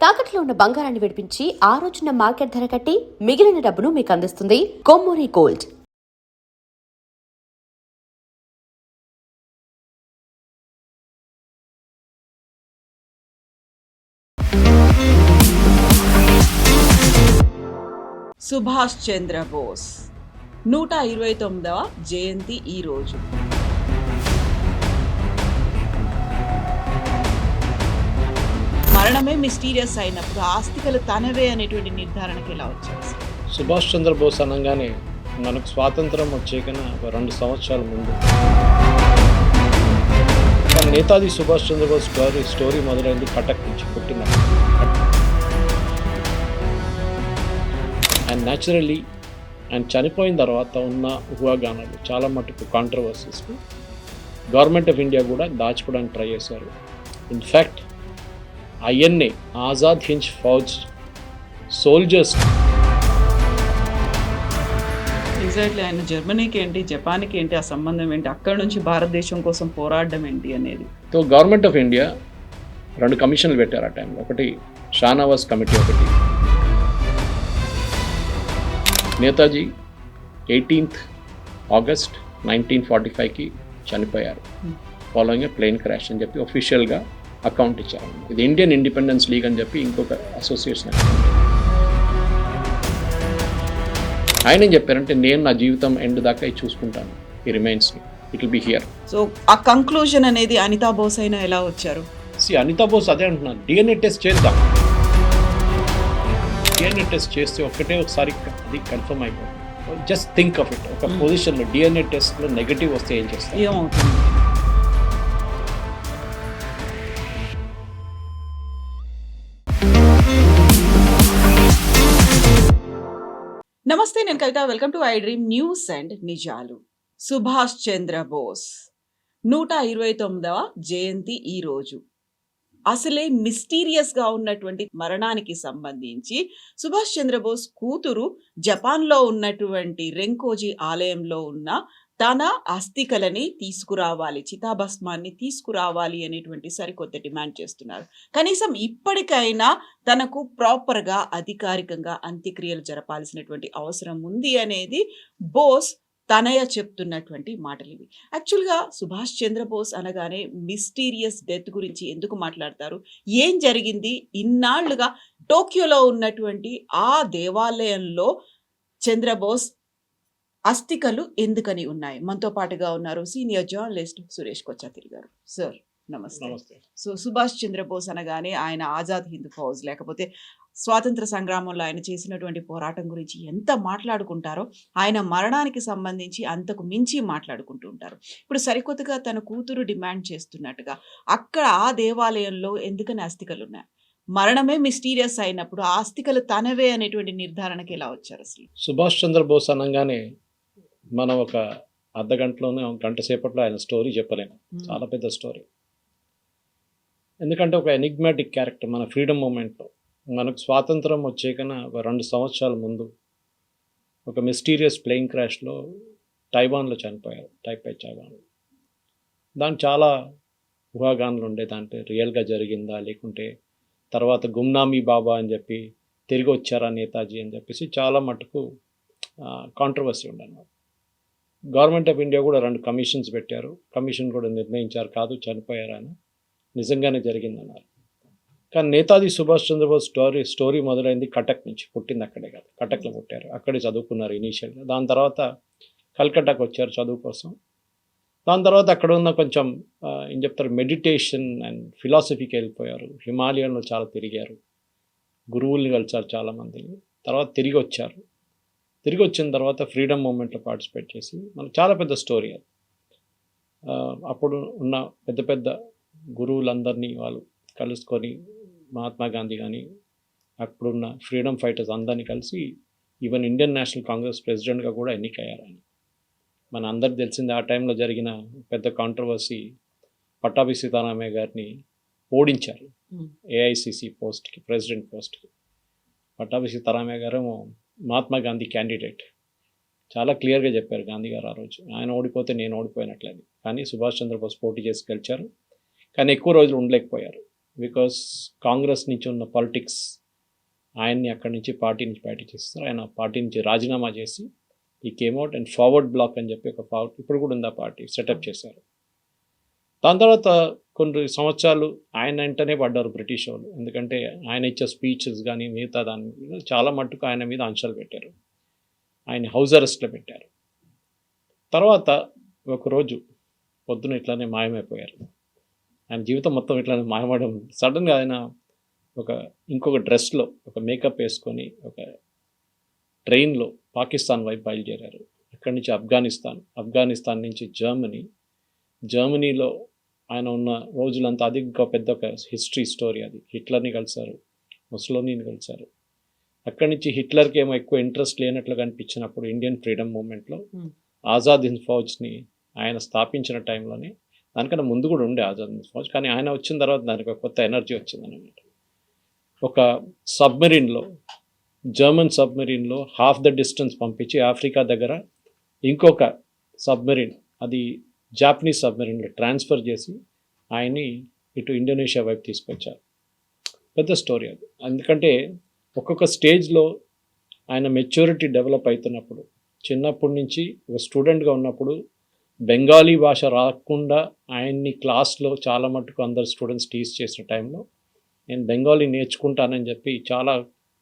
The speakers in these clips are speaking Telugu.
తాకట్లో ఉన్న బంగారాన్ని విడిపించి ఆ రోజున మార్కెట్ ధర కట్టి మిగిలిన డబ్బును మీకు అందిస్తుంది కొమ్మూరి గోల్డ్. సుభాష్ చంద్ర బోస్ 129వ జయంతి ఈ రోజు. మరణమే మిస్టీరియస్ అయినప్పుడు ఆస్తికలు తనవే అనేటువంటి నిర్ధారణకి ఎలా వచ్చారు? సుభాష్ చంద్రబోస్ అనగానే మనకు స్వాతంత్రం వచ్చేకన 2 సంవత్సరాల ముందు నేతాజీ సుభాష్ చంద్రబోస్ స్టోరీ మొదలైంది కటక్ నుంచి పుట్టిన. అండ్ న్యాచురల్లీ ఆయన చనిపోయిన తర్వాత ఉన్న ఊహాగానాలు చాలా మటుకు కాంట్రవర్సీస్ గవర్నమెంట్ ఆఫ్ ఇండియా కూడా దాచుకోవడానికి ట్రై చేశారు. In fact INA Azad Hind Fauj soldiers exactly ఆయన జర్మనీకి ఏంటి, జపాన్కి ఏంటి ఆ సంబంధం ఏంటి, అక్కడ నుంచి భారతదేశం కోసం పోరాడడం ఏంటి అనేది. సో గవర్నమెంట్ ఆఫ్ ఇండియా 2 కమిషన్లు పెట్టారు ఆ టైంలో. ఒకటి షానవాజ్ కమిటీ, ఒకటి నేతాజీ 18th August 1945కి చనిపోయారు ఫాలోయింగ్ ఏ ప్లేన్ క్రాష్ అని చెప్పి ఒఫీషియల్గా అకౌంట్ ఇచ్చారు. ఇది ఇండియన్ ఇండిపెండెన్స్ లీగ్ అని చెప్పి ఇంకొక అసోసియేషన్. ఆయన ఏం చెప్పారంటే, నేను నా జీవితం ఎండ్ దాకా చూసుకుంటాను, ఈ remains it will be here. So ఆ కంక్లూజన్ అనేది అనితా బోస్ అయినా ఎలా వచ్చారు? అనితా బోస్ అదే అంటున్నాను, డిఎన్ఏ టెస్ట్ చేద్దాం. డిఎన్ఏ టెస్ట్ చేస్తే ఒకసారి అది కన్ఫర్మ్ అయిపోతుంది. జస్ట్ థింక్ ఆఫ్ ఇట్, ఒక పొజిషన్లో డిఎన్ఏ టెస్ట్లో నెగటివ్ వస్తే ఏం చేస్తారు, ఏమవుతుంది? నమస్తే, నేను Kavitha. Welcome to I dream news and నిజాలు. సుభాష్ చంద్ర బోస్ 129వ జయంతి ఈ రోజు. అసలే మిస్టీరియస్గా ఉన్నటువంటి మరణానికి సంబంధించి సుభాష్ చంద్రబోస్ కూతురు జపాన్లో ఉన్నటువంటి రెంకోజీ ఆలయంలో ఉన్న తన అస్థికలని తీసుకురావాలి, చితాభస్మాన్ని తీసుకురావాలి అనేటువంటి సరికొత్త డిమాండ్ చేస్తున్నారు. కనీసం ఇప్పటికైనా తనకు ప్రాపర్గా అధికారికంగా అంత్యక్రియలు జరపాల్సినటువంటి అవసరం ఉంది అనేది బోస్ తనయ చెప్తున్నటువంటి మాటలు ఇవి. యాక్చువల్గా సుభాష్ చంద్రబోస్ అనగానే మిస్టీరియస్ డెత్ గురించి ఎందుకు మాట్లాడతారు? ఏం జరిగింది? ఇన్నాళ్లుగా టోక్యోలో ఉన్నటువంటి ఆ దేవాలయంలో చంద్రబోస్ అస్థికలు ఎందుకని ఉన్నాయి? మనతో పాటుగా ఉన్నారు సీనియర్ జర్నలిస్ట్ సురేష్ కొచ్చాతిరి గారు. సార్ నమస్తే. సో సుభాష్ చంద్రబోస్ అనగానే ఆయన ఆజాద్ హింద్ ఫౌజ్ లేకపోతే స్వాతంత్ర సంగ్రామంలో ఆయన చేసినటువంటి పోరాటం గురించి ఎంత మాట్లాడుకుంటారో, ఆయన మరణానికి సంబంధించి అంతకు మించి మాట్లాడుకుంటూ ఉంటారు. ఇప్పుడు సరికొత్తగా తన కూతురు డిమాండ్ చేస్తున్నట్టుగా అక్కడ ఆ దేవాలయంలో ఎందుకని అస్థికలు ఉన్నాయి? మరణమే మిస్టీరియస్ అయినప్పుడు ఆస్తికలు తనవే అనేటువంటి నిర్ధారణకి ఎలా వచ్చారు అసలు? సుభాష్ చంద్రబోస్ అనగానే మనం ఒక అర్ధగంటలోనే, గంట సేపట్లో ఆయన స్టోరీ చెప్పలేము. చాలా పెద్ద స్టోరీ. ఎందుకంటే ఒక ఎనిగ్మాటిక్ క్యారెక్టర్. మన ఫ్రీడమ్ మూమెంట్లో మనకు స్వాతంత్రం వచ్చేకన 2 సంవత్సరాల ముందు ఒక మిస్టీరియస్ ప్లేన్ క్రాష్లో తైవాన్లో చనిపోయారు, టైపై తైవాన్లో. దానికి చాలా ఊహాగానాలు ఉండే, దాంట్లో రియల్గా జరిగిందా లేకుంటే తర్వాత గుమ్నామీ బాబా అని చెప్పి తిరిగి వచ్చారా నేతాజీ అని చెప్పేసి చాలా మటుకు కాంట్రవర్సీ ఉండనమాట. గవర్నమెంట్ ఆఫ్ ఇండియా కూడా 2 కమిషన్స్ పెట్టారు. కమిషన్ కూడా నిర్ణయించారు, కాదు చనిపోయారని, నిజంగానే జరిగిందన్నారు. కానీ నేతాజీ సుభాష్ చంద్రబోస్ స్టోరీ మొదలైంది కటక్ నుంచి, పుట్టింది అక్కడే కాదు, కటక్లో పుట్టారు, అక్కడే చదువుకున్నారు ఇనీషియల్గా. దాని తర్వాత కల్కట్టాకు వచ్చారు చదువు కోసం. దాని తర్వాత అక్కడ ఉన్న కొంచెం ఏం చెప్తారు, మెడిటేషన్ అండ్ ఫిలాసఫీకి వెళ్ళిపోయారు. హిమాలయంలో చాలా తిరిగారు, గురువుల్ని కలిసారు చాలామందిని. తర్వాత తిరిగి వచ్చారు. తిరిగి వచ్చిన తర్వాత ఫ్రీడమ్ మూమెంట్లో పార్టిసిపేట్ చేసి, మనకు చాలా పెద్ద స్టోరీ అది. అప్పుడు ఉన్న పెద్ద పెద్ద గురువులందరినీ వాళ్ళు కలుసుకొని, మహాత్మా గాంధీ కానీ అప్పుడున్న ఫ్రీడమ్ ఫైటర్స్ అందరినీ కలిసి ఈవెన్ ఇండియన్ నేషనల్ కాంగ్రెస్ ప్రెసిడెంట్గా కూడా ఎన్నికయ్యారు ఆయన. మన అందరికి తెలిసింది, ఆ టైంలో జరిగిన పెద్ద కాంట్రవర్సీ, పట్టాభి సీతారామయ్య గారిని ఓడించారు ఏఐసిసి పోస్ట్కి, ప్రెసిడెంట్ పోస్ట్కి. పట్టాభి సీతారామయ్య గారు మహాత్మా గాంధీ క్యాండిడేట్. చాలా క్లియర్గా చెప్పారు గాంధీ గారు ఆ రోజు, ఆయన ఓడిపోతే నేను ఓడిపోయినట్లని. కానీ సుభాష్ చంద్రబోస్ పోటీ చేసి గెలిచారు. కానీ ఎక్కువ రోజులు ఉండలేకపోయారు. బికాస్ కాంగ్రెస్ నుంచి ఉన్న పాలిటిక్స్ ఆయన్ని అక్కడి నుంచి పార్టీ నుంచి బయట చేస్తారు. ఆయన పార్టీ నుంచి రాజీనామా చేసి ఈ కేమ్అవుట్ అండ్ ఫార్వర్డ్ బ్లాక్ అని చెప్పి ఒక ఇప్పుడు కూడా ఉంది ఆ పార్టీ సెటప్ చేశారు. దాని తర్వాత కొన్ని సంవత్సరాలు ఆయన వెంటనే పడ్డారు బ్రిటిష్ వాళ్ళు. ఎందుకంటే ఆయన ఇచ్చే స్పీచెస్ కానీ మిగతా దాని మీద చాలా మట్టుకు ఆయన మీద ఆంక్షలు పెట్టారు. ఆయన హౌస్ అరెస్ట్లో పెట్టారు. తర్వాత ఒకరోజు పొద్దున ఇట్లానే మాయమైపోయారు. ఆయన జీవితం మొత్తం ఇట్లానే మాయమవడం. సడన్గా ఆయన ఇంకొక డ్రెస్లో ఒక మేకప్ వేసుకొని ఒక ట్రైన్లో పాకిస్తాన్ వైపు బయలుదేరారు. అక్కడి నుంచి ఆఫ్ఘనిస్తాన్ నుంచి జర్మనీలో ఆయన ఉన్న రోజులంతా అది ఇంకా పెద్ద ఒక హిస్టరీ స్టోరీ. అది హిట్లర్ని కలిశారు, ముసలోనీని కలిశారు. అక్కడి నుంచి హిట్లర్కి ఏమో ఎక్కువ ఇంట్రెస్ట్ లేనట్లుగా అనిపించినప్పుడు ఇండియన్ ఫ్రీడమ్ మూమెంట్లో ఆజాద్ హింద్ ఫౌజ్ని ఆయన స్థాపించిన టైంలోనే, దానికన్నా ముందు కూడా ఉండే ఆజాద్ హింద్ ఫౌజ్, కానీ ఆయన వచ్చిన తర్వాత దానికి ఒక కొత్త ఎనర్జీ వచ్చిందన్నమాట. ఒక సబ్మెరీన్లో, జర్మన్ సబ్మెరీన్లో హాఫ్ ద డిస్టెన్స్ పంపించి ఆఫ్రికా దగ్గర ఇంకొక సబ్మెరీన్, అది జాపనీస్ సబ్మెరీన్లో ట్రాన్స్ఫర్ చేసి ఆయన్ని ఇటు ఇండోనేషియా వైపు తీసుకొచ్చారు. పెద్ద స్టోరీ అది. ఎందుకంటే ఒక్కొక్క స్టేజ్లో ఆయన మెచ్యూరిటీ డెవలప్ అవుతున్నప్పుడు, చిన్నప్పటి నుంచి ఒక స్టూడెంట్గా ఉన్నప్పుడు బెంగాలీ భాష రాకుండా ఆయన్ని క్లాస్లో చాలా మట్టుకు అందరు స్టూడెంట్స్ టీచ్ చేసిన టైంలో నేను బెంగాలీ నేర్చుకుంటానని చెప్పి చాలా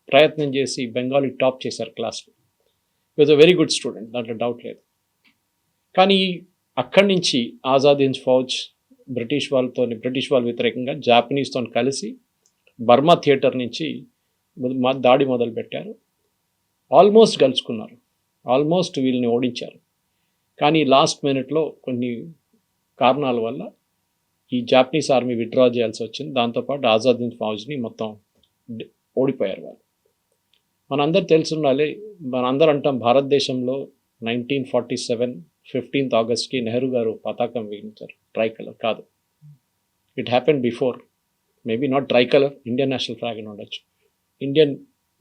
ప్రయత్నం చేసి బెంగాలీ టాప్ చేశారు క్లాస్లో. Was a very good student, దాంట్లో డౌట్ లేదు. కానీ అక్కడి నుంచి ఆజాద్ హింద్ ఫౌజ్ బ్రిటిష్ వాళ్ళ వ్యతిరేకంగా జాపనీస్తో కలిసి బర్మా థియేటర్ నుంచి దాడి మొదలుపెట్టారు. ఆల్మోస్ట్ గెలుచుకున్నారు, ఆల్మోస్ట్ వీళ్ళని ఓడించారు. కానీ లాస్ట్ మినిట్లో కొన్ని కారణాల వల్ల ఈ జాపనీస్ ఆర్మీ విత్డ్రా చేయాల్సి వచ్చింది. దాంతోపాటు ఆజాద్ హింద్ ఫౌజ్ని మొత్తం ఓడిపోయారు వాళ్ళు. మనందరూ తెలుసుండాలి, మనందరూ అంటాం భారతదేశంలో 1947 15th ఆగస్ట్కి నెహ్రూ గారు పతాకం వేయించారు, ట్రై కలర్ కాదు. It happen before, maybe not tricolour, Indian national flag అని ఉండొచ్చు. ఇండియన్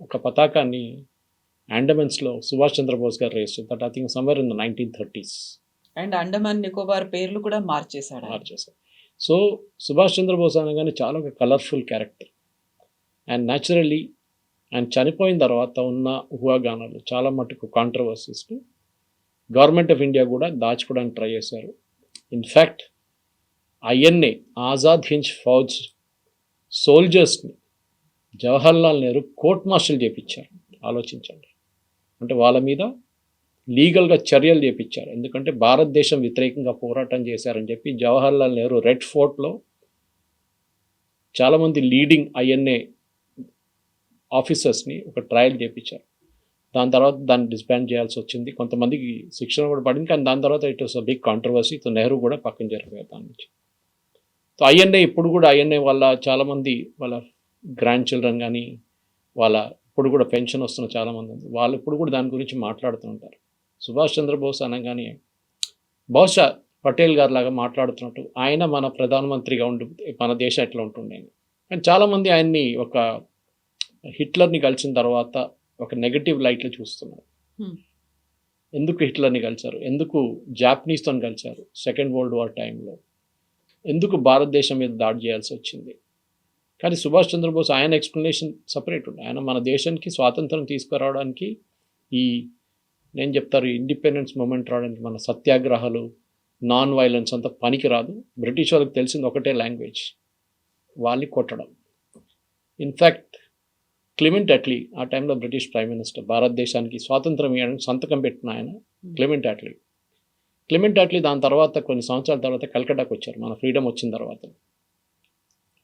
ఒక పతాకాన్ని అండమాన్స్లో సుభాష్ చంద్రబోస్ గారు raised that I think somewhere in the 1930s. And Andaman Nicobar పేర్లు కూడా మార్చేశారు. సో సుభాష్ చంద్రబోస్ అనగానే చాలా ఒక కలర్ఫుల్ క్యారెక్టర్. అండ్ న్యాచురల్లీ ఆయన చనిపోయిన తర్వాత ఉన్న ఊహాగానాలు చాలా మటుకు కాంట్రవర్సీస్ని గవర్నమెంట్ ఆఫ్ ఇండియా కూడా దాచుకోవడానికి ట్రై చేశారు. ఇన్ఫ్యాక్ట్ ఐఎన్ఏ ఆజాద్ హింద్ ఫౌజ్ సోల్జర్స్ని జవహర్లాల్ నెహ్రూ కోర్ట్ మార్షల్ చేయించారు. ఆలోచించండి, అంటే వాళ్ళ మీద లీగల్గా చర్యలు చేయించారు. ఎందుకంటే భారతదేశం వ్యతిరేకంగా పోరాటం చేశారని చెప్పి జవహర్లాల్ నెహ్రూ రెడ్ ఫోర్ట్లో చాలామంది లీడింగ్ ఐఎన్ఏ ఆఫీసర్స్ని ఒక ట్రయల్ చేయించారు. దాని తర్వాత దాన్ని డిస్బాండ్ చేయాల్సి వచ్చింది. కొంతమందికి శిక్షణ కూడా పడింది, కానీ దాని తర్వాత it was a big controversy. తో నెహ్రూ కూడా పక్కన జరిపోయారు దాని నుంచి. సో ఐఎన్ఏ ఇప్పుడు కూడా ఐఎన్ఏ వాళ్ళ చాలామంది వాళ్ళ గ్రాండ్ చిల్డ్రన్ కానీ వాళ్ళ ఇప్పుడు కూడా పెన్షన్ వస్తున్న చాలామంది ఉంది, వాళ్ళు ఇప్పుడు కూడా దాని గురించి మాట్లాడుతూ ఉంటారు. సుభాష్ చంద్రబోస్ అనగానే బహుశా పటేల్ గారు లాగా మాట్లాడుతున్నట్టు ఆయన మన ప్రధానమంత్రిగా ఉండి మన దేశం ఎట్లా ఉంటుండే. కానీ చాలామంది ఆయన్ని ఒక హిట్లర్ని కలిసిన తర్వాత ఒక నెగటివ్ లైట్లో చూస్తున్నారు. ఎందుకు హిట్లర్ని కలిశారు, ఎందుకు జాపనీస్తో కలిశారు సెకండ్ వరల్డ్ వార్ టైంలో, ఎందుకు భారతదేశం మీద దాడి చేయాల్సి వచ్చింది. కానీ సుభాష్ చంద్రబోస్ ఆయన ఎక్స్ప్లెనేషన్ సపరేట్ ఉంది. ఆయన మన దేశానికి స్వాతంత్రం తీసుకురావడానికి నేను చెప్తారు ఇండిపెండెన్స్ మూమెంట్ రావడానికి మన సత్యాగ్రహాలు నాన్ వైలెన్స్ అంతా పనికి రాదు. బ్రిటిష్ వాళ్ళకి తెలిసింది ఒకటే లాంగ్వేజ్, వాళ్ళని కొట్టడం. ఇన్ఫ్యాక్ట్ క్లెమెంట్ అట్లీ ఆ టైంలో బ్రిటిష్ ప్రైమ్ మినిస్టర్, భారతదేశానికి స్వాతంత్రం ఇవ్వడానికి సంతకం పెట్టిన ఆయన క్లెమెంట్ అట్లీ దాని తర్వాత కొన్ని సంవత్సరాల తర్వాత కల్కటాకు వచ్చారు. మన ఫ్రీడమ్ వచ్చిన తర్వాత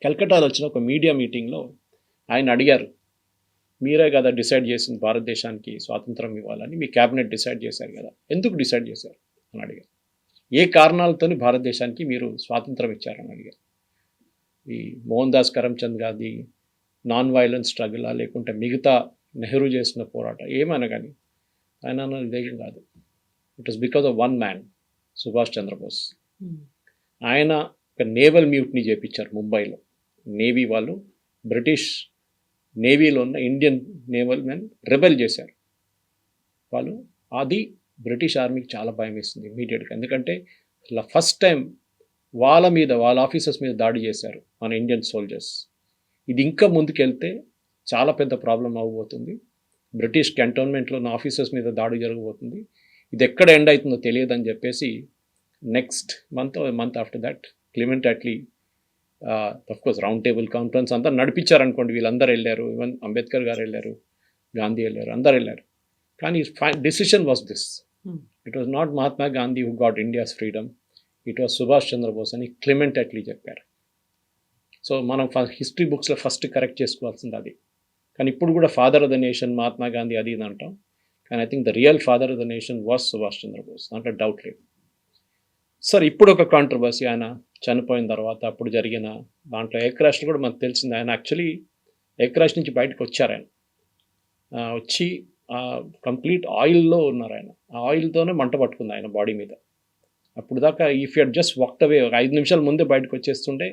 కల్కటాలో వచ్చిన ఒక మీడియా మీటింగ్లో ఆయన అడిగారు, మీరే కదా డిసైడ్ చేసింది భారతదేశానికి స్వాతంత్రం ఇవ్వాలని, మీ క్యాబినెట్ డిసైడ్ చేశారు కదా, ఎందుకు డిసైడ్ చేశారు అని అడిగారు. ఏ కారణాలతో భారతదేశానికి మీరు స్వాతంత్రం ఇచ్చారని అడిగారు. ఈ మోహన్ దాస్ కరమ్చంద్ గారి నాన్ వైలెన్స్ స్ట్రగులా, లేకుంటే మిగతా నెహ్రూ చేసిన పోరాటం ఏమైనా కానీ ఆయన అన్నది వేగం కాదు. It was because of one man, Subhash Chandra Bose. ఆయన ఒక నేవల్ మ్యూట్ని చేయించారు ముంబైలో. నేవీ వాళ్ళు బ్రిటిష్ నేవీలో ఉన్న ఇండియన్ నేవల్ మెన్ రెబెల్ చేశారు వాళ్ళు. అది బ్రిటిష్ ఆర్మీకి చాలా భయం వేస్తుంది ఇమీడియట్గా. ఎందుకంటే ఫస్ట్ టైం వాళ్ళ ఆఫీసర్స్ మీద దాడి చేశారు మన ఇండియన్ సోల్జర్స్. ఇది ఇంకా ముందుకెళ్తే చాలా పెద్ద ప్రాబ్లం అవ్వబోతుంది. బ్రిటిష్ కంటోన్మెంట్లో ఉన్న ఆఫీసర్స్ మీద దాడి జరగబోతుంది. ఇది ఎక్కడ ఎండ్ అవుతుందో తెలియదని చెప్పేసి next month after that క్లిమెంట్ Atlee course round table conference అంతా నడిపించారనుకోండి. వీళ్ళందరూ వెళ్ళారు, ఈవెన్ అంబేద్కర్ గారు వెళ్ళారు, గాంధీ వెళ్ళారు, అందరు వెళ్ళారు. కానీ decision was this. It was not Mahatma Gandhi who got India's freedom, it was Subhash Chandra Bose అని క్లిమెంట్ అట్లీ చెప్పారు. సో మనం హిస్టరీ బుక్స్లో ఫస్ట్ కరెక్ట్ చేసుకోవాల్సింది అది. కానీ ఇప్పుడు కూడా father of the nation Mahatma Gandhi అది ఇది అంటాం. కానీ I think the real father of the nation was Subhash Chandra Bose, దాంట్లో డౌట్ లేదు. సార్ ఇప్పుడు ఒక కాంట్రవర్సీ, ఆయన చనిపోయిన తర్వాత అప్పుడు జరిగిన దాంట్లో ఎయిర్ క్రాష్ కూడా మనకు తెలిసింది. ఆయన యాక్చువల్లీ ఎయిర్ క్రాష్ నుంచి బయటకు వచ్చారు. ఆయన వచ్చి కంప్లీట్ ఆయిల్లో ఉన్నారు. ఆయన ఆ ఆయిల్తోనే మంట పట్టుకుంది ఆయన బాడీ మీద. అప్పుడు దాకా if you just walked away, ఒక 5 నిమిషాల ముందే బయటకు వచ్చేస్తుండే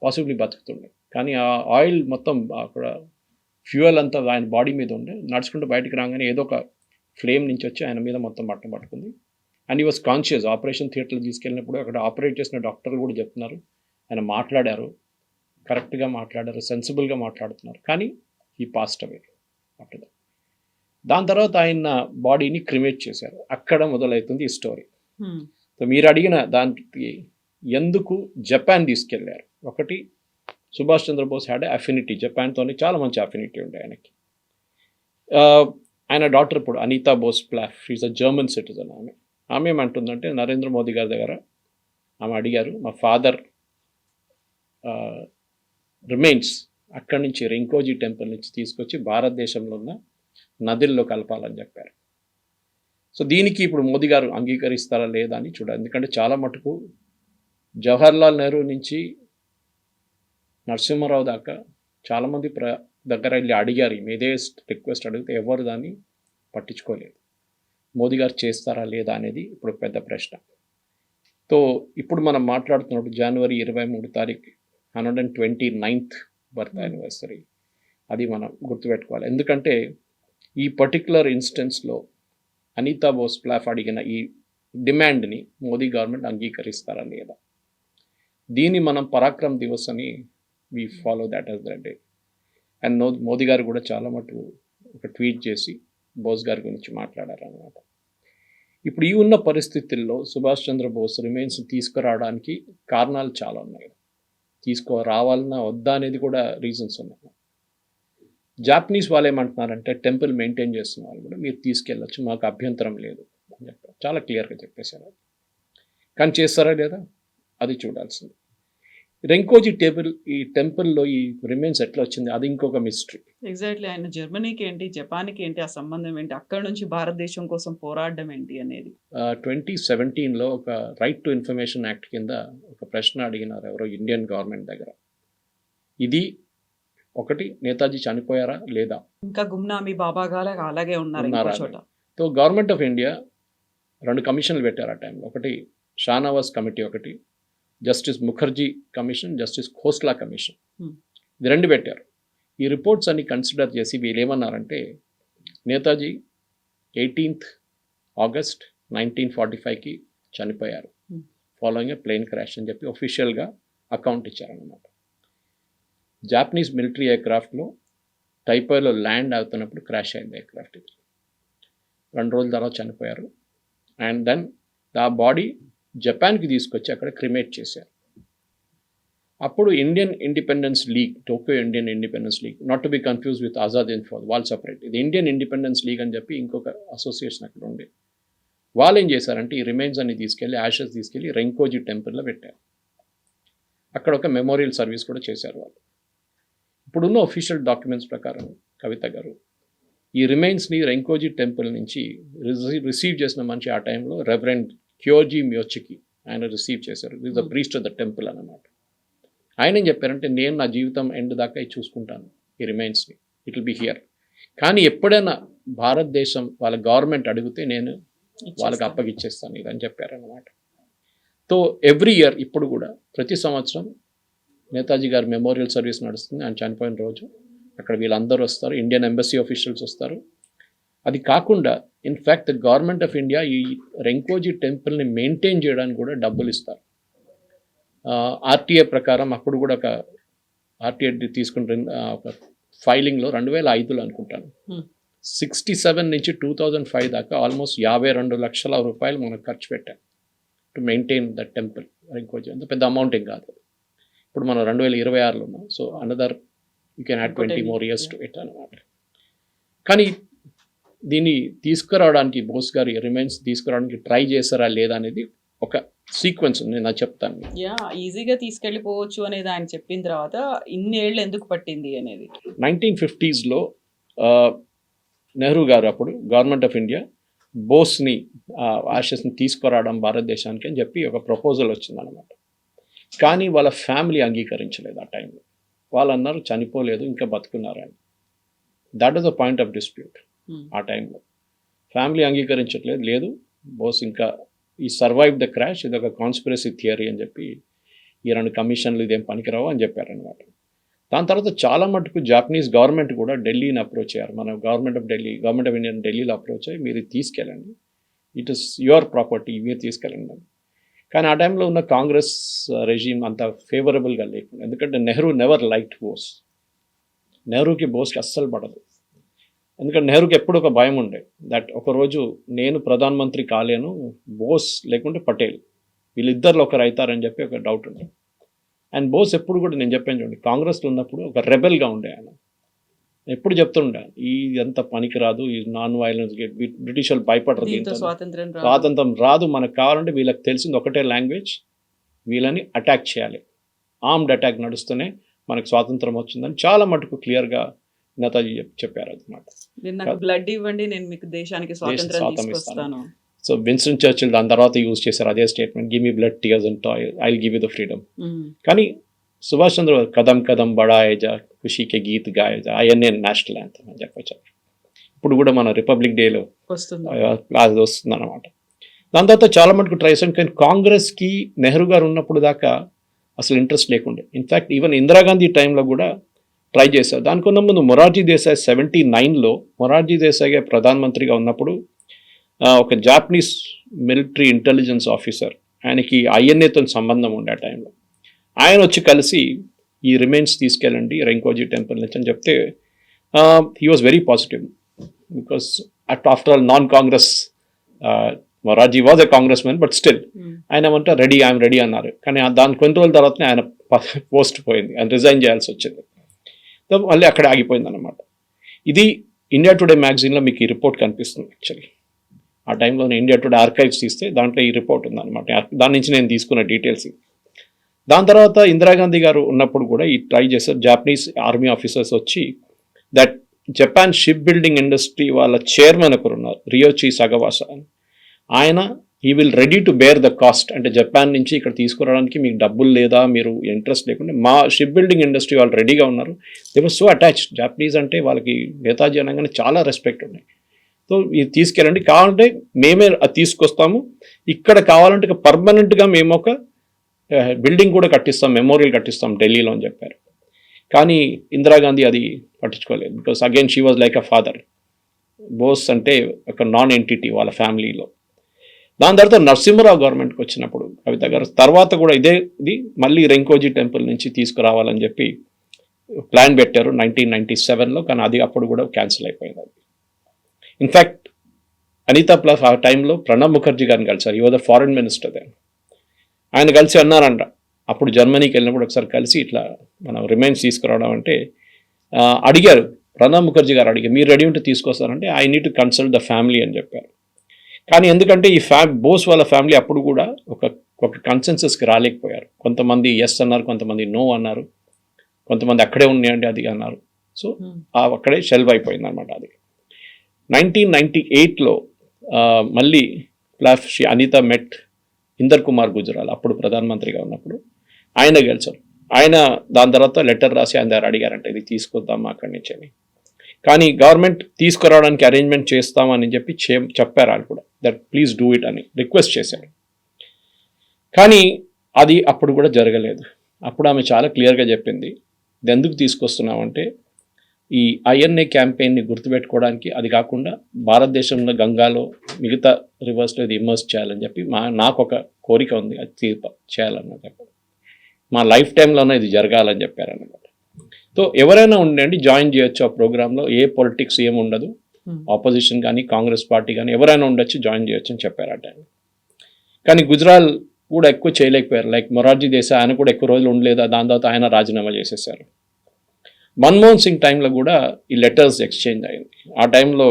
పాసిబ్లీ బతుకుతుండే. కానీ ఆ ఆయిల్ మొత్తం అక్కడ ఫ్యూయల్ అంతా ఆయన బాడీ మీద ఉండే. నడుచుకుంటూ బయటకు రాగానే ఏదో ఒక ఫ్లేమ్ నుంచి వచ్చి ఆయన మీద మొత్తం మంట పట్టుకుంది. అండ్ ఈ వాజ్ కాన్షియస్. ఆపరేషన్ థియేటర్లో తీసుకెళ్ళినప్పుడు అక్కడ ఆపరేట్ చేసిన డాక్టర్లు కూడా చెప్తున్నారు ఆయన మాట్లాడారు, కరెక్ట్గా మాట్లాడారు, సెన్సిబుల్గా మాట్లాడుతున్నారు. కానీ ఈ పాస్ట్ అవే ఆఫ్టర్ దట్. దాని తర్వాత ఆయన బాడీని క్రిమేట్ చేశారు. అక్కడ మొదలవుతుంది ఈ స్టోరీ. సో మీరు అడిగిన దానికి ఎందుకు జపాన్ తీసుకెళ్లారు, ఒకటి సుభాష్ చంద్రబోస్ హ్యాడ్ అఫినిటీ, జపాన్తోని చాలా మంచి అఫినిటీ ఉండే ఆయనకి. ఆయన డాటర్ ఇప్పుడు అనితా బోస్ ప్లాఫ్, షీఈస్ అ జర్మన్ సిటిజన్. ఆమె ఏమంటుందంటే నరేంద్ర మోదీ గారి దగ్గర ఆమె అడిగారు, మా ఫాదర్ రిమైన్స్ అక్కడి నుంచి రింకోజీ టెంపుల్ నుంచి తీసుకొచ్చి భారతదేశంలో ఉన్న నదుల్లో కలపాలని చెప్పారు. సో దీనికి ఇప్పుడు మోదీ గారు అంగీకరిస్తారా లేదా అని చూడాలి. ఎందుకంటే చాలా మటుకు జవహర్లాల్ నెహ్రూ నుంచి నరసింహారావు దాకా చాలామంది దగ్గర వెళ్ళి అడిగారు, ఇదే రిక్వెస్ట్ అడిగితే ఎవరు దాన్ని పట్టించుకోలేదు. మోదీ గారు చేస్తారా లేదా అనేది ఇప్పుడు పెద్ద ప్రశ్న. సో ఇప్పుడు మనం మాట్లాడుతున్నప్పుడు జనవరి 23 తారీఖు 129th బర్త్ యానివర్సరీ, అది మనం గుర్తుపెట్టుకోవాలి. ఎందుకంటే ఈ పర్టికులర్ ఇన్స్టెన్స్లో అనితా బోస్ ప్లాఫ్ అడిగిన ఈ డిమాండ్ని మోదీ గవర్నమెంట్ అంగీకరిస్తారా లేదా, దీన్ని మనం పరాక్రమ్ దివస్ అని we follow that as the day. And Modi గారు కూడా చాలా మటుకు ఒక ట్వీట్ చేసి బోస్ గారి గురించి మాట్లాడారు అన్నమాట. ఇప్పుడు ఈ ఉన్న పరిస్థితుల్లో సుభాష్ చంద్రబోస్ రిమైన్స్ తీసుకురావడానికి కారణాలు చాలా ఉన్నాయి. తీసుకురావాలన్నా వద్దా అనేది కూడా రీజన్స్ ఉన్నాయి. జాపనీస్ వాళ్ళు ఏమంటున్నారంటే టెంపుల్ మెయింటైన్ చేస్తున్న వాళ్ళు కూడా మీరు తీసుకెళ్ళచ్చు, మాకు అభ్యంతరం లేదు అని చెప్పారు. చాలా క్లియర్గా చెప్పేశారు. కానీ చేస్తారా లేదా అది చూడాల్సింది. రెంకోజీ ఈ టెంపుల్లో ఈ రిమైన్స్ ఎట్లా వచ్చింది అది ఇంకొక మిస్టరీ. ఎగ్జాక్ట్లీ. ఆయన జర్మనీకి ఏంటి, జపాన్కి ఏంటి ఆ సంబంధం ఏంటి, అక్కడ నుంచి భారతదేశం కోసం పోరాడడం ఏంటి అనేది 2017లో ఒక రైట్ టు ఇన్ఫర్మేషన్ యాక్ట్ కింద ఒక ప్రశ్న అడిగినారు ఎవరో ఇండియన్ గవర్నమెంట్ దగ్గర. ఇది ఒకటి, నేతాజీ చనిపోయారా లేదా, ఇంకా గుమ్నామీ బాబా గారు అలాగే ఉన్నారు ఇంకో చోట. సో గవర్నమెంట్ ఆఫ్ ఇండియా 2 కమిషన్లు పెట్టారు ఆ టైంలో. ఒకటి షానవాజ్ కమిటీ, ఒకటి justice Mukherjee commission, justice Khosla commission. ఇది 2 పెట్టారు. ఈ రిపోర్ట్స్ అన్ని కన్సిడర్ చేసి వీళ్ళు ఏమన్నారంటే నేతాజీ 18th August 1945కి చనిపోయారు ఫాలోయింగ్ ఏ ప్లేన్ క్రాష్ అని చెప్పి ఒఫీషియల్గా అకౌంట్ ఇచ్చారన్నమాట. జాపనీస్ మిలిటరీ ఎయిర్క్రాఫ్ట్లో టైపైలో ల్యాండ్ అవుతున్నప్పుడు క్రాష్ అయింది ఎయిర్క్రాఫ్ట్. 2 రోజుల తర్వాత చనిపోయారు. అండ్ దెన్ ఆ బాడీ జపాన్కి తీసుకొచ్చి అక్కడ క్రిమేట్ చేశారు. అప్పుడు Indian independence league, Tokyo Indian independence league, not to be confuse with Azad Hind Fauj, వాళ్ళు సపరేట్. ఇది ఇండియన్ ఇండిపెండెన్స్ లీగ్ అని చెప్పి ఇంకొక అసోసియేషన్ అక్కడ ఉండే. వాళ్ళు ఏం చేశారంటే ఈ రిమైన్స్ అన్ని తీసుకెళ్ళి యాషెస్ తీసుకెళ్ళి రెంకోజీ టెంపుల్లో పెట్టారు. అక్కడ ఒక మెమోరియల్ సర్వీస్ కూడా చేశారు వాళ్ళు. ఇప్పుడున్న ఒఫీషియల్ డాక్యుమెంట్స్ ప్రకారం కవిత గారు ఈ రిమైన్స్ని రెంకోజీ టెంపుల్ నుంచి రిసీవ్ చేసిన మనిషి ఆ టైంలో రెవరెండ్ క్యోజీ మ్యోచికి ఆయన రిసీవ్ చేశారు. This the priest of the temple అన్నమాట. ఆయన ఏం చెప్పారంటే నేను నా జీవితం ఎండ్ దాకా చూసుకుంటాను ఈ రిమైన్స్ని, ఇట్ విల్ బి హియర్. కానీ ఎప్పుడైనా భారతదేశం వాళ్ళ గవర్నమెంట్ అడిగితే నేను వాళ్ళకి అప్పగిచ్చేస్తాను ఇది అని చెప్పారన్నమాట. సో ఎవ్రీ ఇయర్ ఇప్పుడు కూడా ప్రతి సంవత్సరం నేతాజీ గారి మెమోరియల్ సర్వీస్ నడుస్తుంది. ఆయన చనిపోయిన రోజు అక్కడ వీళ్ళందరూ వస్తారు, ఇండియన్ ఎంబసీ ఆఫీషియల్స్ వస్తారు. అది కాకుండా in fact the government of India ఈ రెంకోజీ టెంపుల్ని మెయింటైన్ చేయడానికి కూడా డబ్బులు ఇస్తారు. ఆర్టీఏ ప్రకారం అప్పుడు కూడా ఒక ఆర్టీఏ తీసుకుంటున్న ఒక ఫైలింగ్లో 2005లో అనుకుంటాను, 67 నుంచి 2005 దాకా ఆల్మోస్ట్ 52 లక్షల రూపాయలు మనం ఖర్చు పెట్టాం టు మెయింటైన్ ద టెంపుల్. ఇంకొంచెం అంత పెద్ద అమౌంట్ ఏం కాదు. ఇప్పుడు మనం 2026లో ఉన్నాం. So another you can add 20 more years to it అనమాట. కానీ దీన్ని తీసుకురావడానికి బోస్ గారు రిమైన్స్ తీసుకురావడానికి ట్రై చేస్తారా లేదా అనేది ఒక సీక్వెన్స్ ఉంది, నేను చెప్తాను. ఈజీగా తీసుకెళ్ళిపోవచ్చు అనేది ఆయన చెప్పిన తర్వాత ఇన్నేళ్ళు ఎందుకు పట్టింది అనేది 1950s నెహ్రూ గారు అప్పుడు గవర్నమెంట్ ఆఫ్ ఇండియా బోస్ని ఆషెస్ని తీసుకురావడం భారతదేశానికి అని చెప్పి ఒక ప్రపోజల్ వచ్చిందనమాట. కానీ వాళ్ళ ఫ్యామిలీ అంగీకరించలేదు ఆ టైంలో. వాళ్ళు అన్నారు చనిపోలేదు, ఇంకా బతుకున్నారని. That is the point of dispute. ఆ టైంలో ఫ్యామిలీ అంగీకరించట్లేదు, లేదు బోస్ ఇంకా ఈ సర్వైవ్ ద క్రాష్, ఇది ఒక కాన్స్పిరసీ థియరీ అని చెప్పి ఈ 2 కమిషన్లు ఇదేం పనికిరావు అని చెప్పారనమాట. దాని తర్వాత చాలా మటుకు జాపనీస్ గవర్నమెంట్ కూడా ఢిల్లీని అప్రోచ్ అయ్యారు. మన గవర్నమెంట్ ఆఫ్ ఇండియా ఢిల్లీలో అప్రోచ్ అయ్యి మీరు తీసుకెళ్ళండి, ఇట్ ఇస్ యువర్ ప్రాపర్టీ, మీరు తీసుకెళ్ళండి. కానీ ఆ టైంలో ఉన్న కాంగ్రెస్ రెజీమ్ అంత ఫేవరబుల్గా లేకుండా, ఎందుకంటే నెహ్రూ నెవర్ లైక్డ్ బోస్. నెహ్రూకి బోస్కి అస్సలు పడదు. ఎందుకంటే నెహ్రూకి ఎప్పుడు ఒక భయం ఉండే, దట్ ఒకరోజు నేను ప్రధానమంత్రి కాలేను, బోస్ లేకుంటే పటేల్ వీళ్ళిద్దరిలో ఒకరు అవుతారని చెప్పి ఒక డౌట్ ఉండే. అండ్ బోస్ ఎప్పుడు కూడా నేను చెప్పాను చూడండి, కాంగ్రెస్లో ఉన్నప్పుడు ఒక రెబెల్గా ఉండే ఆయన. ఎప్పుడు చెప్తుండే ఇదంతా పనికిరాదు, ఈ నాన్ వైలెన్స్, బ్రిటిష్ వాళ్ళు భయపడరు, స్వాతంత్రం రాదు, మనకు కావాలంటే వీళ్ళకి తెలిసింది ఒకటే లాంగ్వేజ్, వీళ్ళని అటాక్ చేయాలి, ఆర్మ్డ్ అటాక్ నడుస్తూనే మనకు స్వాతంత్రం వచ్చిందని చాలా మటుకు క్లియర్గా నేతాజీ చెప్పారు అనమాట. బ్లడ్ ఇవ్వండి, నేను మీకు దేశానికి స్వాతంత్రం తీసుకొస్తాను. సో విన్స్టన్ చర్చిల్ దాని తర్వాత యూజ్ చేశారు అదే statement, give me blood tears and toy, I will give you the freedom. కానీ సుభాష్ చంద్ర కదం కదం బడాయేజా ఖుషీకే గీత్ గాయేజా అవన్నీ నేషనల్ యాంథమ్ అని చెప్పచ్చు. ఇప్పుడు కూడా మన రిపబ్లిక్ డేలో అది వస్తుంది అనమాట. దాని తర్వాత చాలా మటుకు ట్రై చేశాను, కానీ కాంగ్రెస్కి నెహ్రూ గారు ఉన్నప్పుడు దాకా అసలు ఇంట్రెస్ట్ లేకుండే. ఇన్ఫ్యాక్ట్ ఈవెన్ ఇందిరాగాంధీ టైంలో కూడా ట్రై చేశారు. దానికన్నా ముందు మొరార్జీ దేశాయ్ 79లో మొరార్జీ దేశాయ్ గారు ప్రధానమంత్రిగా ఉన్నప్పుడు ఒక జాపనీస్ మిలిటరీ ఇంటెలిజెన్స్ ఆఫీసర్, ఆయనకి ఐఎన్ఏతో సంబంధం ఉండే ఆ టైంలో, ఆయన వచ్చి కలిసి ఈ రిమైన్స్ తీసుకెళ్ళండి రెంకోజీ టెంపుల్ నుంచి అని చెప్తే he was very positive. Because after all non Congress, Morarji was a Congress man, but still ఆయన ఏమంటే ఐఎమ్ రెడీ అన్నారు. కానీ దాని కొన్ని రోజుల తర్వాతనే ఆయన పోస్ట్ పోయింది, ఆయన రిజైన్ చేయాల్సి వచ్చింది. మళ్ళీ అక్కడ ఆగిపోయింది అనమాట. ఇది ఇండియా టుడే మ్యాగజైన్లో మీకు ఈ రిపోర్ట్ కనిపిస్తుంది. యాక్చువల్లీ ఆ టైంలో నేను ఇండియా టుడే ఆర్కైవ్స్ తీస్తే దాంట్లో ఈ రిపోర్ట్ ఉందన్నమాట. దాని నుంచి నేను తీసుకున్న డీటెయిల్స్. దాని తర్వాత ఇందిరాగాంధీ గారు ఉన్నప్పుడు కూడా ఈ ట్రై చేశారు. జాపనీస్ ఆర్మీ ఆఫీసర్స్ వచ్చి that Japan ship building industry వాళ్ళ చైర్మన్ ఒకరు ఉన్నారు, రియోచి సగవాసా అని. ఆయన ఈ will ready to bear the cost, అంటే జపాన్ నుంచి ఇక్కడ తీసుకురావడానికి మీకు డబ్బులు లేదా, మీరు ఇంట్రెస్ట్ లేకుండా మా షిప్ బిల్డింగ్ ఇండస్ట్రీ వాళ్ళు రెడీగా ఉన్నారు. They were so attached. Japanese అంటే వాళ్ళకి నేతాజీ అనగానే చాలా రెస్పెక్ట్ ఉన్నాయి. సో ఇది తీసుకెళ్ళండి, కావాలంటే మేమే అది తీసుకొస్తాము, ఇక్కడ కావాలంటే పర్మనెంట్గా మేము ఒక బిల్డింగ్ కూడా కట్టిస్తాం, మెమోరియల్ కట్టిస్తాం ఢిల్లీలో అని చెప్పారు. కానీ ఇందిరాగాంధీ అది పట్టించుకోలేదు. Because again she was like a father. Bose అంటే ఒక నాన్ ఎంటిటీ వాళ్ళ ఫ్యామిలీలో. దాని తర్వాత నరసింహరావు గవర్నమెంట్కి వచ్చినప్పుడు కవిత గారు తర్వాత కూడా ఇది మళ్ళీ రెంకోజీ టెంపుల్ నుంచి తీసుకురావాలని చెప్పి ప్లాన్ పెట్టారు 1997లో. కానీ అది అప్పుడు కూడా క్యాన్సిల్ అయిపోయింది. అది ఇన్ఫ్యాక్ట్ అనితా ప్లస్ ఆ టైంలో ప్రణబ్ ముఖర్జీ గారిని కలిసారు. ఈ was the foreign minister then. ఆయన కలిసి అన్నారంట, అప్పుడు జర్మనీకి వెళ్ళినప్పుడు ఒకసారి కలిసి ఇట్లా మనం రిమైన్స్ తీసుకురావడం అంటే అడిగారు. ప్రణబ్ ముఖర్జీ గారు అడిగారు, మీరు రెడీ ఉంటే తీసుకొస్తారంటే I need to consult the family అని చెప్పారు. కానీ ఎందుకంటే ఈ బోస్ వాళ్ళ ఫ్యామిలీ అప్పుడు కూడా ఒక కన్సెన్సస్కి రాలేకపోయారు. కొంతమంది ఎస్ అన్నారు, కొంతమంది నో అన్నారు, కొంతమంది అక్కడే ఉన్నాయండి అది అన్నారు. సో అక్కడే షెల్వ్ అయిపోయింది అనమాట. అది 1998లో మళ్ళీ అనిత మెట్ ఇందర్ కుమార్ గుజరాల్, అప్పుడు ప్రధానమంత్రిగా ఉన్నప్పుడు ఆయన గెలిచారు. ఆయన దాని తర్వాత లెటర్ రాసి ఆయన దగ్గర అడిగారంట, ఇది తీసుకొద్దామా అక్కడి నుంచి అని. కానీ గవర్నమెంట్ తీసుకురావడానికి అరేంజ్మెంట్ చేస్తామని చెప్పి చెప్పారు. వాళ్ళు కూడా దట్ ప్లీజ్ డూ ఇట్ అని రిక్వెస్ట్ చేశారు. కానీ అది అప్పుడు కూడా జరగలేదు. అప్పుడు ఆమె చాలా క్లియర్గా చెప్పింది, ఇది ఎందుకు తీసుకొస్తున్నామంటే ఈ ఐఎన్ఏ క్యాంపెయిన్ని గుర్తుపెట్టుకోవడానికి, అది కాకుండా భారతదేశంలో గంగాలో మిగతా రివర్స్లో ఇది ఇమర్స్ చేయాలని చెప్పి నాకు ఒక కోరిక ఉంది, అది చేయాలన్నది. మా లైఫ్ టైంలోనే ఇది జరగాలని చెప్పారనమాట. సో ఎవరైనా ఉండండి జాయిన్ చేయొచ్చు ఆ ప్రోగ్రాంలో, ఏ పొలిటిక్స్ ఏమి ఉండదు, ఆపోజిషన్ కానీ కాంగ్రెస్ పార్టీ కానీ ఎవరైనా ఉండొచ్చు, జాయిన్ చేయొచ్చు అని చెప్పారు ఆ టైం. కానీ గుజరాల్ కూడా ఎక్కువ చేయలేకపోయారు. లైక్ మొరార్జీ దేశాయ్ ఆయన కూడా ఎక్కువ రోజులు ఉండలేదు, దాని తర్వాత ఆయన రాజీనామా చేసేసారు. మన్మోహన్ సింగ్ టైంలో కూడా ఈ లెటర్స్ ఎక్స్చేంజ్ అయింది. ఆ టైంలో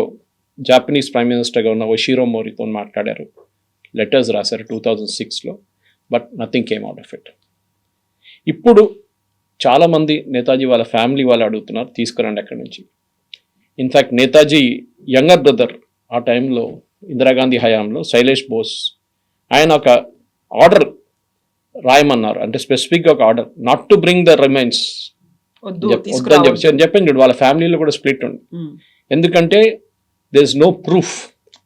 జాపనీస్ ప్రైమ్ మినిస్టర్గా ఉన్న ఒషిరో మోరితో మాట్లాడారు, లెటర్స్ రాశారు 2006లో, but nothing came out of it. ఇప్పుడు చాలామంది నేతాజీ వాళ్ళ ఫ్యామిలీ వాళ్ళు అడుగుతున్నారు తీసుకురండి అక్కడి నుంచి. ఇన్ఫ్యాక్ట్ నేతాజీ యంగర్ బ్రదర్ ఆ టైంలో ఇందిరాగాంధీ హయాంలో శైలేష్ బోస్ ఆయన ఒక ఆర్డర్ రాయమన్నారు, అంటే స్పెసిఫిక్గా ఒక order not to bring the remains వద్దని చెప్పండి. వాళ్ళ ఫ్యామిలీలో కూడా స్ప్లిట్ ఉంది, ఎందుకంటే దేర్ ఇస్ నో ప్రూఫ్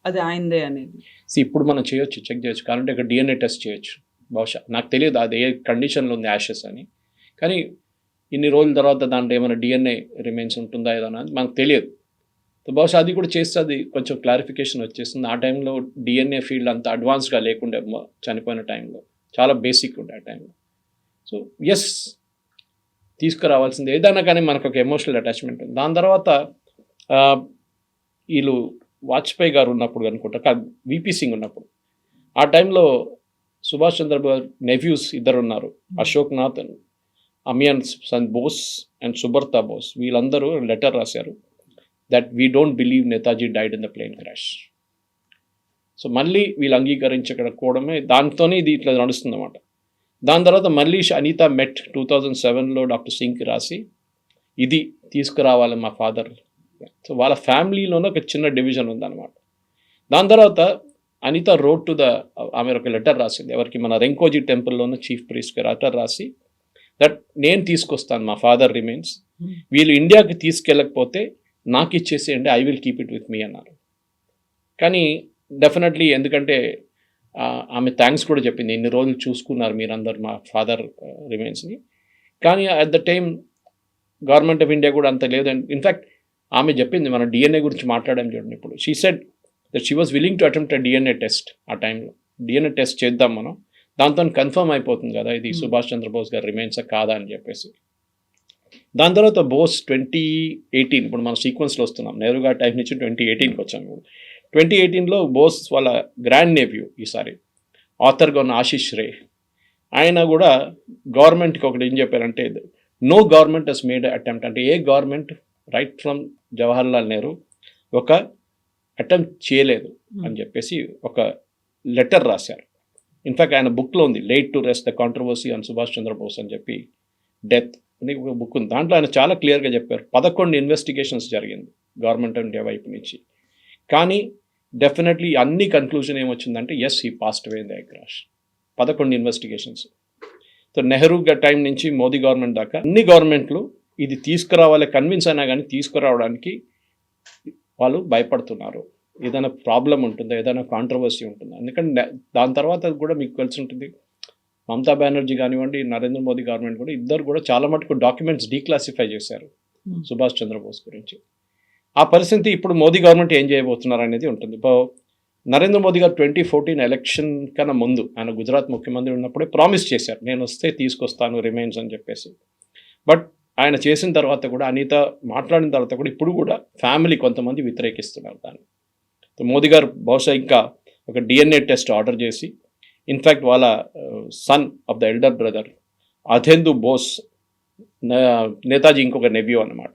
అది ఆయనదే అనేది. ఇప్పుడు మనం చేయొచ్చు, చెక్ చేయొచ్చు, కావాలంటే ఇక్కడ డిఎన్ఏ టెస్ట్ చేయొచ్చు. బహుశా నాకు తెలియదు అది ఏ కండిషన్లో ఉంది యాషెస్ అని, కానీ ఇన్ని రోజుల తర్వాత దాంట్లో ఏమైనా డిఎన్ఏ రిమైన్స్ ఉంటుందా ఏదన్నా అని మనకు తెలియదు. బహుశా అది కూడా చేస్తే అది కొంచెం క్లారిఫికేషన్ వచ్చేస్తుంది. ఆ టైంలో డిఎన్ఏ ఫీల్డ్ అంత అడ్వాన్స్గా లేకుండే, చనిపోయిన టైంలో చాలా బేసిక్ ఉండే ఆ టైంలో. సో ఎస్ తీసుకురావాల్సింది ఏదైనా, కానీ మనకు ఒక ఎమోషనల్ అటాచ్మెంట్ ఉంది. దాని తర్వాత వీళ్ళు వాజ్పేయి గారు ఉన్నప్పుడు అనుకుంటా, విపి సింగ్ ఉన్నప్పుడు, ఆ టైంలో సుభాష్ చంద్రబోస్ నెఫ్యూస్ ఇద్దరు ఉన్నారు, అశోక్ నాథ్ అండ్ అమియాన్ సన్ బోస్ అండ్ సుబర్తా బోస్. వీళ్ళందరూ లెటర్ రాశారు that we don't believe Netaji died in the plane crash. So మళ్ళీ వీళ్ళు అంగీకరించకపోవడమే దాంతోనే ఇది ఇట్లా నడుస్తుంది అన్నమాట. దాని తర్వాత మళ్ళీ అనితా మెట్ 2007లో డాక్టర్ సింగ్కి రాసి ఇది తీసుకురావాలి మా ఫాదర్. సో వాళ్ళ ఫ్యామిలీలోనే ఒక చిన్న డివిజన్ ఉందన్నమాట. దాని తర్వాత అనిత రోడ్ టు ద, ఆమె ఒక లెటర్ రాసింది ఎవరికి, మన రెంకోజీ టెంపుల్లోనే చీఫ్ ప్రీస్ట్కి లెటర్ రాసి దట్ నేను తీసుకొస్తాను మా ఫాదర్ రిమైన్స్, వీళ్ళు ఇండియాకి తీసుకెళ్ళకపోతే నాకు ఇచ్చేసేయండి, I will keep it with me అన్నారు. కానీ డెఫినెట్లీ ఎందుకంటే ఆమె థ్యాంక్స్ కూడా చెప్పింది, ఇన్ని రోజులు చూసుకున్నారు మీరందరూ మా ఫాదర్ రిమైన్స్ని. కానీ at the time government of India కూడా అంత లేదు. ఇన్ఫ్యాక్ట్ ఆమె చెప్పింది, మనం డిఎన్ఏ గురించి మాట్లాడాం చూడండి ఇప్పుడు, she said that she was willing to attempt a DNA test. ఆ టైంలో డిఎన్ఏ టెస్ట్ చేద్దాం మనం, దాంతో కన్ఫర్మ్ అయిపోతుంది కదా ఇది సుభాష్ చంద్రబోస్ గారు రిమైన్సా కాదా అని చెప్పేసి. దాని తర్వాత బోస్ 2018, ఇప్పుడు మనం సీక్వెన్స్లో వస్తున్నాం, నెహ్రూ గారి టైం నుంచి 2018కి వచ్చాము. 2018లో బోస్ వాళ్ళ గ్రాండ్ నేవ్యూ, ఈసారి ఆథర్గా ఉన్న ఆశిష్ రే, ఆయన కూడా గవర్నమెంట్కి ఒకటి ఏం చెప్పారంటే, no government has made attempt, అంటే ఏ government right from Jawaharlal Nehru ఒక అటెంప్ట్ చేయలేదు అని చెప్పేసి ఒక లెటర్ రాశారు. ఇన్ఫ్యాక్ట్ ఆయన బుక్లో ఉంది, laid to rest the controversy on Subhash Chandra Bose అని చెప్పి, డెత్ అని ఒక బుక్ ఉంది. దాంట్లో ఆయన చాలా క్లియర్గా చెప్పారు 11 ఇన్వెస్టిగేషన్స్ జరిగింది గవర్నమెంట్ ఆఫ్ ఇండియా వైపు నుంచి. కానీ డెఫినెట్లీ అన్ని కన్క్లూజన్ ఏమొచ్చిందంటే as he passed away in the crash. 11 investigations. So Nehru time నుంచి మోదీ గవర్నమెంట్ దాకా అన్ని గవర్నమెంట్లు ఇది తీసుకురావాలి కన్విన్స్ అయినా కానీ తీసుకురావడానికి వాళ్ళు భయపడుతున్నారు. ఏదైనా ప్రాబ్లం ఉంటుందా, ఏదైనా కాంట్రవర్సీ ఉంటుందా, ఎందుకంటే దాని తర్వాత కూడా మీకు తెలిసి ఉంటుంది, మమతా బెనర్జీ కానివ్వండి, నరేంద్ర మోదీ గవర్నమెంట్ కూడా ఇద్దరు కూడా చాలా మటుకు డాక్యుమెంట్స్ డీక్లాసిఫై చేశారు సుభాష్ చంద్రబోస్ గురించి. ఆ పరిస్థితి ఇప్పుడు మోదీ గవర్నమెంట్ ఏం చేయబోతున్నారు అనేది ఉంటుంది. ఇప్పుడు నరేంద్ర మోదీ గారు 2014 ఎలక్షన్ కన్నా ముందు ఆయన గుజరాత్ ముఖ్యమంత్రి ఉన్నప్పుడే ప్రామిస్ చేశారు, నేను వస్తే తీసుకొస్తాను రిమైన్స్ అని చెప్పేసి. బట్ ఆయన చేసిన తర్వాత కూడా, అనిత మాట్లాడిన తర్వాత కూడా ఇప్పుడు కూడా ఫ్యామిలీ కొంతమంది వ్యతిరేకిస్తున్నారు దాన్ని. మోదీ గారు బహుశా ఇంకా ఒక డిఎన్ఏ టెస్ట్ ఆర్డర్ చేసి, ఇన్ఫ్యాక్ట్ వాళ్ళ son of the elder brother Ardhendu Bose, Netaji ఇంకొక నెవ్యూ అనమాట,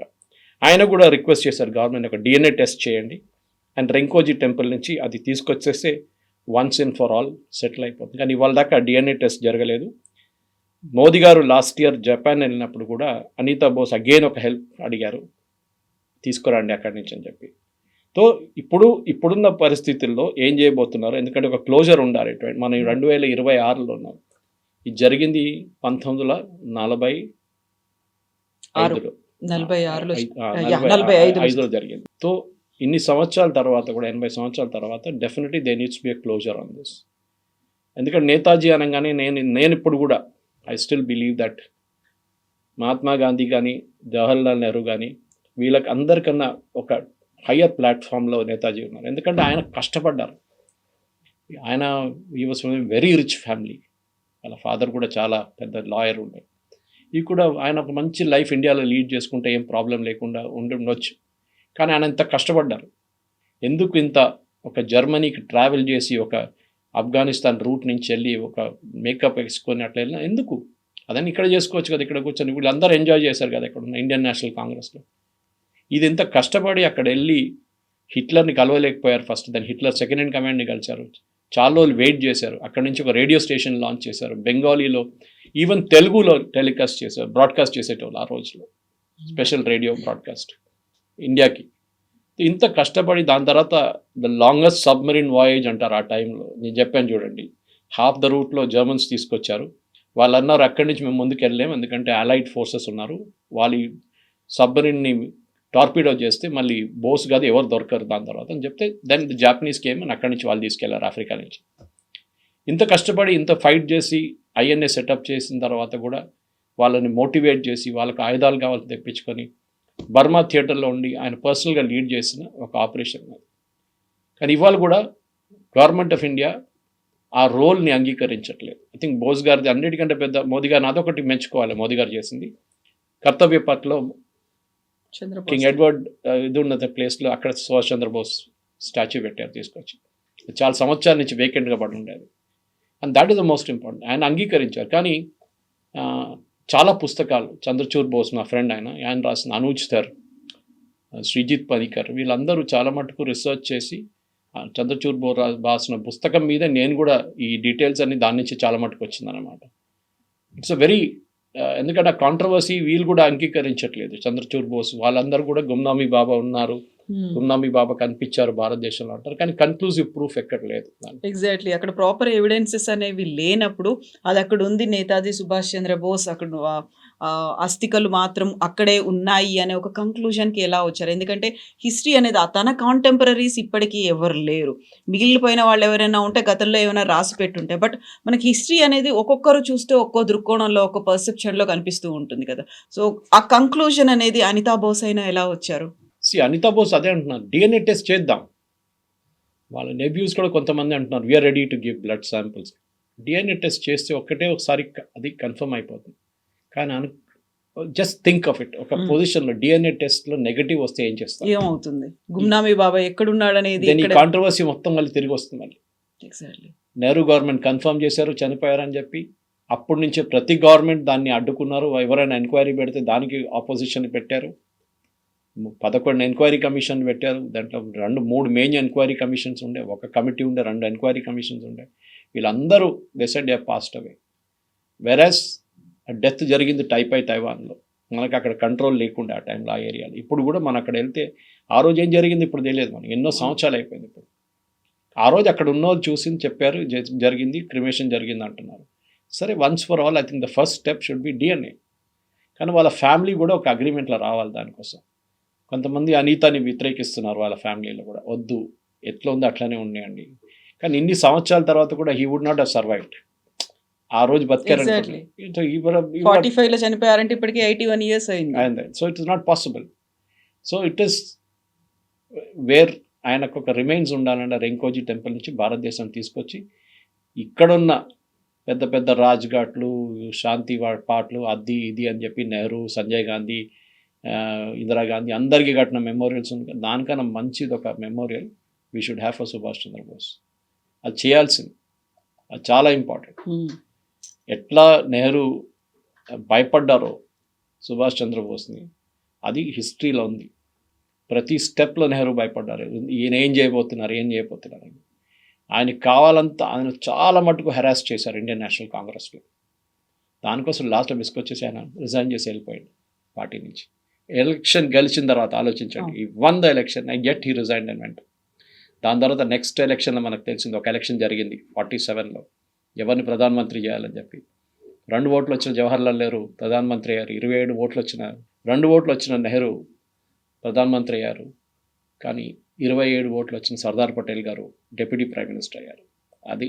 ఆయన కూడా రిక్వెస్ట్ చేశారు గవర్నమెంట్ ఒక డిఎన్ఏ టెస్ట్ చేయండి అండ్ రెంకోజీ టెంపుల్ నుంచి అది తీసుకొచ్చేస్తే once and for all settle అయిపోతుంది. కానీ ఇవాళ దాకా డిఎన్ఏ టెస్ట్ జరగలేదు. మోదీ గారు లాస్ట్ ఇయర్ జపాన్ వెళ్ళినప్పుడు కూడా అనితా బోస్ అగైన్ ఒక హెల్ప్ అడిగారు, తీసుకురండి అక్కడి నుంచి అని చెప్పి. సో ఇప్పుడున్న పరిస్థితుల్లో ఏం చేయబోతున్నారు, ఎందుకంటే ఒక క్లోజర్ ఉండాలి. మనం 2026లో ఉన్నాం, ఇది జరిగింది 1945లో జరిగింది. సో ఇన్ని సంవత్సరాల తర్వాత కూడా, 80 సంవత్సరాల తర్వాత definitely they needs be a closure on this. ఎందుకంటే నేతాజీ అనగానే నేను ఇప్పుడు కూడా I still believe that Mahatma Gandhi కానీ, జవహర్లాల్ నెహ్రూ కానీ, వీళ్ళకి అందరికన్నా ఒక హయ్యర్ ప్లాట్ఫామ్లో నేతాజీ ఉన్నారు. ఎందుకంటే ఆయన కష్టపడ్డారు. ఆయన ఈ వాజ్ వెరీ రిచ్ ఫ్యామిలీ, వాళ్ళ ఫాదర్ కూడా చాలా పెద్ద లాయర్ ఉండే. ఈ కూడా ఆయన ఒక మంచి లైఫ్ ఇండియాలో లీడ్ చేసుకుంటే ఏం ప్రాబ్లం లేకుండా ఉండొచ్చు. కానీ ఆయన ఇంత కష్టపడ్డారు. ఎందుకు ఇంత ఒక జర్మనీకి ట్రావెల్ చేసి ఒక ఆఫ్ఘనిస్తాన్ రూట్ నుంచి వెళ్ళి ఒక మేకప్ వేసుకొని అట్లా వెళ్ళినా ఎందుకు? అదని ఇక్కడ చేసుకోవచ్చు కదా, ఇక్కడ కూర్చొని వీళ్ళందరూ ఎంజాయ్ చేశారు కదా ఇక్కడ ఉన్న ఇండియన్ నేషనల్ కాంగ్రెస్లో. ఇది ఎంత కష్టపడి అక్కడ వెళ్ళి హిట్లర్ని కలవలేకపోయారు ఫస్ట్, దాన్ని హిట్లర్ సెకండ్ ఇన్ కమాండ్ని కలిశారు, చాలా రోజులు వెయిట్ చేశారు. అక్కడ నుంచి ఒక రేడియో స్టేషన్ లాంచ్ చేశారు, బెంగాలీలో ఈవెన్ తెలుగులో టెలికాస్ట్ చేశారు, బ్రాడ్కాస్ట్ చేసేటోళ్ళు ఆ రోజులో, స్పెషల్ రేడియో బ్రాడ్కాస్ట్ ఇండియాకి. ఇంత కష్టపడి దాని తర్వాత ద లాంగెస్ట్ సబ్మరీన్ వాయేజ్ అంటారు ఆ టైంలో. నేను చెప్పాను చూడండి, హాఫ్ ద రూట్లో జర్మన్స్ తీసుకొచ్చారు. వాళ్ళు అన్నారు అక్కడి నుంచి మేము ముందుకు వెళ్ళలేము, ఎందుకంటే అలైడ్ ఫోర్సెస్ ఉన్నారు, వాళ్ళు సబ్మరీన్ని టార్పీడో చేస్తే మళ్ళీ బోస్ కాదు ఎవరు దొరకరు దాని తర్వాత అని చెప్తే దెన్ ది జాపనీస్ కేమ్ అని అక్కడి నుంచి వాళ్ళు తీసుకెళ్లారు ఆఫ్రికా నుంచి. ఇంత కష్టపడి ఇంత ఫైట్ చేసి ఐఎన్ఏ సెటప్ చేసిన తర్వాత కూడా వాళ్ళని మోటివేట్ చేసి వాళ్ళకి ఆయుధాలు కావాలి తెప్పించుకొని బర్మా థియేటర్లో ఉండి ఆయన పర్సనల్గా లీడ్ చేసిన ఒక ఆపరేషన్ అది. కానీ ఇవాళ కూడా గవర్నమెంట్ ఆఫ్ ఇండియా ఆ రోల్ని అంగీకరించట్లేదు. ఐ థింక్ బోస్ గారిది అన్నిటికంటే పెద్ద, మోదీ గారిని అదొకటి మెచ్చుకోవాలి, మోదీ గారు చేసింది. కర్తవ్య పథ్లో కింగ్ ఎడ్వర్డ్ ఇది ఉన్న ప్లేస్లో అక్కడ సుభాష్ చంద్రబోస్ స్టాచ్యూ పెట్టారు తీసుకొచ్చి. చాలా సంవత్సరాల నుంచి వేకెంట్గా పడి ఉండేది. And that is the most important. ఆయన అంగీకరించారు. కానీ చాలా పుస్తకాలు, చంద్రచూడ్ బోస్ నా ఫ్రెండ్, ఆయన రాసిన అనూజ్ థర్, శ్రీజిత్ పనికర్, వీళ్ళందరూ చాలా మటుకు రీసెర్చ్ చేసి చంద్రచూడ్ బోస్ రాసిన పుస్తకం మీద నేను కూడా ఈ డీటెయిల్స్ అన్ని దాని నుంచి చాలా మటుకు వచ్చిందనమాట. ఇట్స్ అ వెరీ, ఎందుకంటే ఆ కాంట్రవర్సీ వీళ్ళు కూడా అంగీకరించట్లేదు. చంద్రచూడ్ బోస్ వాళ్ళందరూ కూడా గుమ్నామీ బాబా ఉన్నారు, గుమ్నామీ బాబా కనిపించారు భారతదేశంలో అంటారు, కానీ కన్క్లూజివ్ ప్రూఫ్ ఎక్కడ లేదు. ఎగ్జాక్ట్లీ, అక్కడ ప్రాపర్ ఎవిడెన్సెస్ అనేవి లేనప్పుడు అది అక్కడ ఉంది నేతాజీ సుభాష్ చంద్రబోస్ అక్కడ అస్థికలు మాత్రం అక్కడే ఉన్నాయి అనే ఒక కంక్లూజన్కి ఎలా వచ్చారు? ఎందుకంటే హిస్టరీ అనేది తన కాంటెంపరీస్ ఇప్పటికీ ఎవరు లేరు, మిగిలిపోయిన వాళ్ళు ఎవరైనా ఉంటే గతంలో ఏమైనా రాసి పెట్టుంటే, బట్ మనకి హిస్టరీ అనేది ఒక్కొక్కరు చూస్తే ఒక్కో దృక్కోణంలో ఒక్కో పర్సెప్షన్లో కనిపిస్తూ ఉంటుంది కదా. సో ఆ కంక్లూజన్ అనేది అనితా బోస్ అయినా ఎలా వచ్చారు? అనితా బోస్ అదే అంటున్నారు, డిఎన్ఏ టెస్ట్ చేద్దాం. వాళ్ళ నెవ్యూస్ కూడా కొంతమంది అంటున్నారు we are ready to give blood samples. DNA test చేస్తే ఒకసారి అది కన్ఫర్మ్ అయిపోతుంది. కానీ జస్ట్ థింక్ ఆఫ్ ఇట్, ఒక పొజిషన్లో డిఎన్ఏ టెస్ట్లో నెగటివ్ వస్తే ఏం చేస్తారు, ఏమవుతుంది? గుమ్నామీ బాబా ఎక్కడున్నాడు అనేది కాంట్రవర్సీ మొత్తం మళ్ళీ తిరిగి వస్తుంది. మళ్ళీ ఎగ్జాక్ట్లీ నెహ్రూ గవర్నమెంట్ కన్ఫర్మ్ చేశారు చనిపోయారని చెప్పి, అప్పటి నుంచే ప్రతి గవర్నమెంట్ దాన్ని అడ్డుకున్నారు. ఎవరైనా ఎంక్వైరీ పెడితే దానికి ఆపోజిషన్ పెట్టారు. 11 ఎంక్వైరీ కమిషన్ పెట్టారు. దాంట్లో 2-3 మెయిన్ ఎంక్వైరీ కమిషన్స్ ఉండే, ఒక కమిటీ ఉండే, 2 ఎంక్వైరీ కమిషన్స్ ఉండే. వీళ్ళందరూ డిసైడ్ పాస్ట్ అవే. వెరాస్ డెత్ జరిగింది తైవాన్లో, మనకు అక్కడ కంట్రోల్ లేకుండా ఆ టైంలో ఆ ఏరియాలో. ఇప్పుడు కూడా మనం అక్కడ వెళ్తే ఆ రోజు ఏం జరిగింది ఇప్పుడు తెలియదు మనకి, ఎన్నో సంవత్సరాలు అయిపోయింది. ఇప్పుడు ఆ రోజు అక్కడ ఉన్న వాళ్ళు చూసింది చెప్పారు, జరిగింది, క్రిమేషన్ జరిగింది అంటున్నారు. సరే, once for all I think the first step should be DNA. కానీ వాళ్ళ ఫ్యామిలీ కూడా ఒక అగ్రిమెంట్లో రావాలి దానికోసం. కొంతమంది అనితాని వ్యతిరేకిస్తున్నారు వాళ్ళ ఫ్యామిలీలో కూడా, వద్దు ఎట్లా ఉందో అట్లానే ఉన్నాయండి. కానీ ఇన్ని సంవత్సరాల తర్వాత కూడా he would not have survived. ఆ రోజు బతికారు, 45లో చనిపోయారంటే ఇప్పటికి 81 years అయింది. So it is not possible. So it is where ఆయనకు ఒక రిమైన్స్ ఉండాలంటే రెంకోజీ టెంపుల్ నుంచి భారతదేశం తీసుకొచ్చి ఇక్కడున్న పెద్ద పెద్ద రాజ్ఘాట్లు, శాంతి పాటలు, అది ఇది అని చెప్పి నెహ్రూ, సంజయ్ గాంధీ, ఇందిరాగాంధీ అందరికీ కట్టిన మెమోరియల్స్ ఉంది. దానికన్నా మంచిది ఒక memorial we should have for Subhash Chandra Bose. అది చేయాల్సింది, అది చాలా ఇంపార్టెంట్. ఎట్లా నెహ్రూ భయపడ్డారో సుభాష్ చంద్రబోస్ని, అది హిస్టరీలో ఉంది. ప్రతి స్టెప్లో నెహ్రూ భయపడ్డారు, ఈయన ఏం చేయబోతున్నారు. ఆయనకి కావాలంతా ఆయన చాలా మటుకు హెరాస్ చేశారు ఇండియన్ నేషనల్ కాంగ్రెస్లో. దానికోసం లాస్ట్లో బిస్కొచ్చేసి ఆయన రిజైన్ చేసి వెళ్ళిపోయాడు పార్టీ నుంచి. ఎలక్షన్ గెలిచిన తర్వాత ఆలోచించండి, ఈ 100 election I get he resign and వెంట. దాని తర్వాత నెక్స్ట్ ఎలక్షన్లో మనకు తెలిసింది, ఒక ఎలక్షన్ జరిగింది 47లో, ఎవరిని ప్రధానమంత్రి చేయాలని చెప్పి. 2 ఓట్లు వచ్చిన జవహర్లాల్ నెహ్రూ ప్రధానమంత్రి అయ్యారు. 27 ఓట్లు వచ్చిన 2 ఓట్లు వచ్చిన నెహ్రూ ప్రధానమంత్రి అయ్యారు. కానీ 27 ఓట్లు వచ్చిన సర్దార్ పటేల్ గారు డిప్యూటీ ప్రైమ్ మినిస్టర్ అయ్యారు. అది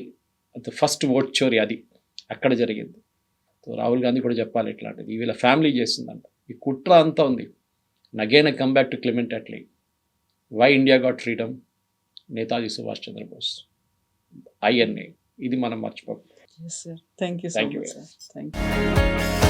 ఫస్ట్ ఓట్ చోరీ అది అక్కడ జరిగింది. సో రాహుల్ గాంధీ కూడా చెప్పాలి ఇట్లాంటిది, వీళ్ళ ఫ్యామిలీ చేసిందంట. ఈ కుట్ర అంతా ఉంది. Again come back to Clement Attlee, why India got freedom, Netaji Subhash Chandra Bose, INA. ఇది మనం మర్చిపోకూడదు. Yes, sir. Thank you so much, sir. Thank you.